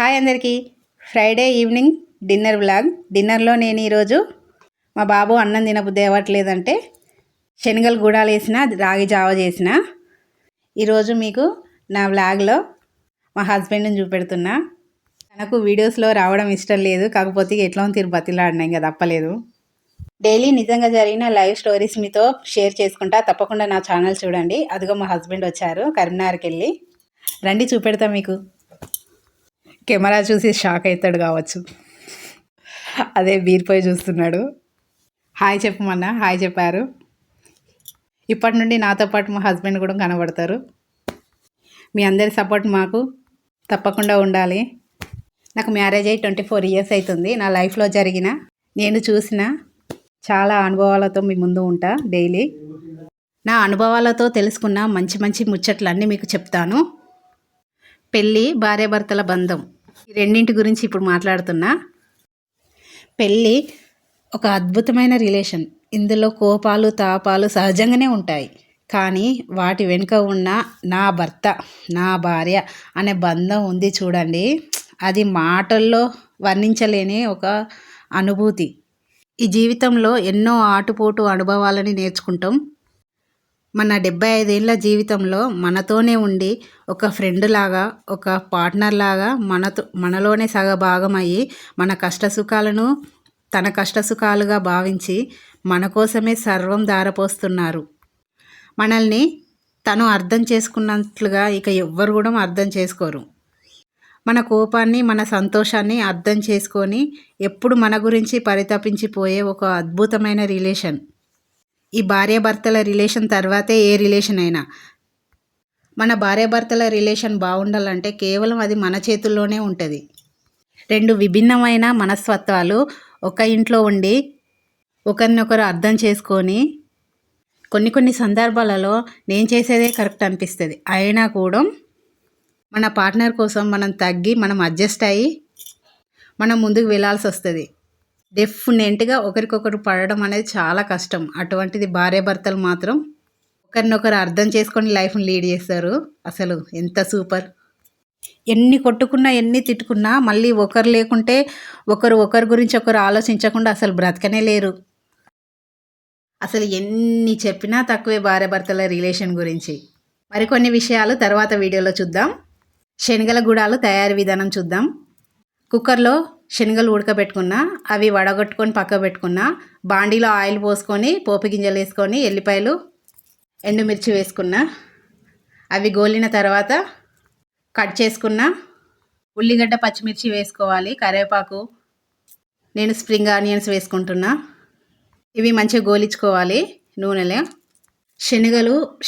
Hi అందరికీ. Friday evening dinner vlog. డిన్నర్లో నేను ఈరోజు మా బాబు అన్నం తినబుద్ధి అవ్వట్లేదంటే శనగలు గుడాలు వేసిన రాగి జావ చేసిన. ఈరోజు మీకు నా వ్లాగ్లో మా హస్బెండ్ని చూపెడుతున్నా. తనకు వీడియోస్లో రావడం ఇష్టం లేదు, కాకపోతే ఎట్లా తిరుపతిలాడినా ఇంకా తప్పలేదు. డైలీ నిజంగా జరిగిన లైవ్ స్టోరీస్ మీతో షేర్ చేసుకుంటా. తప్పకుండా నా ఛానల్ చూడండి. అదిగో మా హస్బెండ్ వచ్చారు కరీంనగర్కి వెళ్ళి. రండి చూపెడతా మీకు. కెమెరా చూసి షాక్ అవుతాడు కావచ్చు, అదే బీర్పోయి చూస్తున్నాడు. హాయ్ చెప్పమన్నా హాయ్ చెప్పారు. ఇప్పటి నుండి నాతో పాటు మా హస్బెండ్ కూడా కనబడతారు. మీ అందరి సపోర్ట్ మాకు తప్పకుండా ఉండాలి. నాకు మ్యారేజ్ అయ్యి 24 years అవుతుంది. నా లైఫ్లో జరిగిన నేను చూసిన చాలా అనుభవాలతో మీ ముందు ఉంటా. డైలీ నా అనుభవాలతో తెలుసుకున్న మంచి మంచి ముచ్చట్లన్నీ మీకు చెప్తాను. పెళ్ళి, భార్యాభర్తల బంధం, ఈ రెండింటి గురించి ఇప్పుడు మాట్లాడుతున్నా. పెళ్ళి ఒక అద్భుతమైన రిలేషన్. ఇందులో కోపాలు తాపాలు సహజంగానే ఉంటాయి, కానీ వాటి వెనుక ఉన్న నా భర్త నా భార్య అనే బంధం ఉంది చూడండి, అది మాటల్లో వర్ణించలేని ఒక అనుభూతి. ఈ జీవితంలో ఎన్నో ఆటుపోటు అనుభవాలని నేర్చుకుంటాం. మన 75 ఏళ్ళ జీవితంలో మనతోనే ఉండి ఒక ఫ్రెండ్ లాగా, ఒక పార్ట్నర్ లాగా మనలోనే సగభాగం అయ్యి మన కష్టసుఖాలను తన కష్టసుఖాలుగా భావించి మన కోసమే సర్వం ధారపోస్తున్నారు. మనల్ని తను అర్థం చేసుకున్నట్లుగా ఇక ఎవ్వరు కూడా అర్థం చేసుకోరు. మన కోపాన్ని, మన సంతోషాన్ని అర్థం చేసుకొని ఎప్పుడు మన గురించి పరితపించిపోయే ఒక అద్భుతమైన రిలేషన్. ఈ భార్యాభర్తల రిలేషన్ తర్వాతే ఏ రిలేషన్ అయినా. మన భార్యాభర్తల రిలేషన్ బాగుండాలంటే కేవలం అది మన చేతుల్లోనే ఉంటుంది. రెండు విభిన్నమైన మనస్తత్వాలు ఒక ఇంట్లో ఉండి ఒకరినొకరు అర్థం చేసుకొని కొన్ని సందర్భాలలో నేను చేసేదే కరెక్ట్ అనిపిస్తుంది, అయినా కూడా మన పార్ట్నర్ కోసం మనం తగ్గి మనం అడ్జస్ట్ అయ్యి మనం ముందుకు వెళ్ళాల్సి వస్తుంది. డెఫినెట్గా ఒకరికొకరు పడడం అనేది చాలా కష్టం. అటువంటిది భార్యాభర్తలు మాత్రం ఒకరినొకరు అర్థం చేసుకొని లైఫ్ని లీడ్ చేస్తారు. అసలు ఎంత సూపర్. ఎన్ని కొట్టుకున్నా ఎన్ని తిట్టుకున్నా మళ్ళీ ఒకరు లేకుంటే ఒకరి గురించి ఒకరు ఆలోచించకుండా అసలు బ్రతకనే లేరు. అసలు ఎన్ని చెప్పినా తక్కువే భార్యాభర్తల రిలేషన్ గురించి. మరికొన్ని విషయాలు తర్వాత వీడియోలో చూద్దాం. శనగల గుడాలు తయారీ విధానం చూద్దాం. కుక్కర్లో శనగలు ఉడకబెట్టుకున్నా, అవి వడగొట్టుకొని పక్క పెట్టుకున్నా. బాండీలో ఆయిల్ పోసుకొని పోపు గింజలు వేసుకొని ఎల్లిపాయలు ఎండుమిర్చి వేసుకున్నా. అవి గోలిన తర్వాత కట్ చేసుకున్న ఉల్లిగడ్డ పచ్చిమిర్చి వేసుకోవాలి, కరివేపాకు, నేను స్ప్రింగ్ ఆనియన్స్ వేసుకుంటున్నా. ఇవి మంచిగా గోలించుకోవాలి నూనెలో.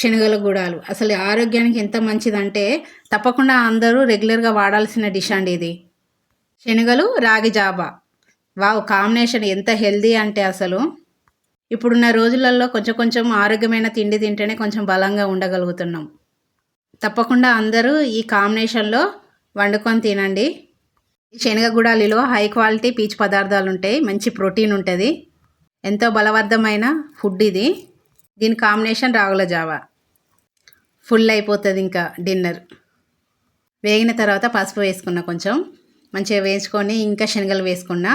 శనగల గుడాలు అసలు ఆరోగ్యానికి ఎంత మంచిదంటే తప్పకుండా అందరూ రెగ్యులర్గా వాడాల్సిన డిష్ అండి ఇది. శనగలు రాగి జావ, వావ్, కాంబినేషన్ ఎంత హెల్దీ అంటే అసలు ఇప్పుడున్న రోజులలో కొంచెం ఆరోగ్యమైన తిండి తింటేనే కొంచెం బలంగా ఉండగలుగుతున్నాం. తప్పకుండా అందరూ ఈ కాంబినేషన్లో వండుకొని తినండి. ఈ శనగ గుడాలిలో హై క్వాలిటీ పీచు పదార్థాలు ఉంటాయి, మంచి ప్రోటీన్ ఉంటుంది, ఎంతో బలవర్ధమైన ఫుడ్ ఇది. దీని కాంబినేషన్ రాగుల జావ. ఫుల్ అయిపోతుంది ఇంకా డిన్నర్. వేగిన తర్వాత పసుపు వేసుకున్న, కొంచెం మంచిగా వేసుకొని ఇంకా శనగలు వేసుకున్నా.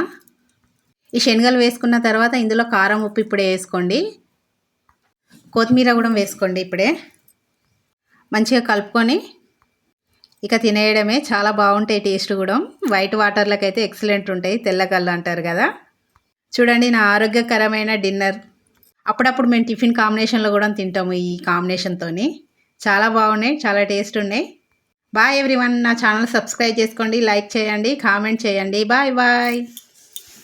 ఈ శనగలు వేసుకున్న తర్వాత ఇందులో కారం, ఉప్పు ఇప్పుడే వేసుకోండి. కొత్తిమీర కూడా వేసుకోండి ఇప్పుడే. మంచిగా కలుపుకొని ఇక తినేయడమే. చాలా బాగుంటాయి టేస్ట్ కూడా. వైట్ వాటర్లకు అయితే ఎక్సలెంట్ ఉంటాయి, తెల్లగల్లు అంటారు కదా. చూడండి నా ఆరోగ్యకరమైన డిన్నర్. అప్పుడప్పుడు మేము టిఫిన్ కాంబినేషన్లో కూడా తింటాము ఈ కాంబినేషన్తో. చాలా బాగున్నాయి, చాలా టేస్ట్ ఉన్నాయి. Bye everyone. నా ఛానల్ సబ్స్క్రైబ్ చేసుకోండి, లైక్ చేయండి, కామెంట్ చేయండి. Bye bye.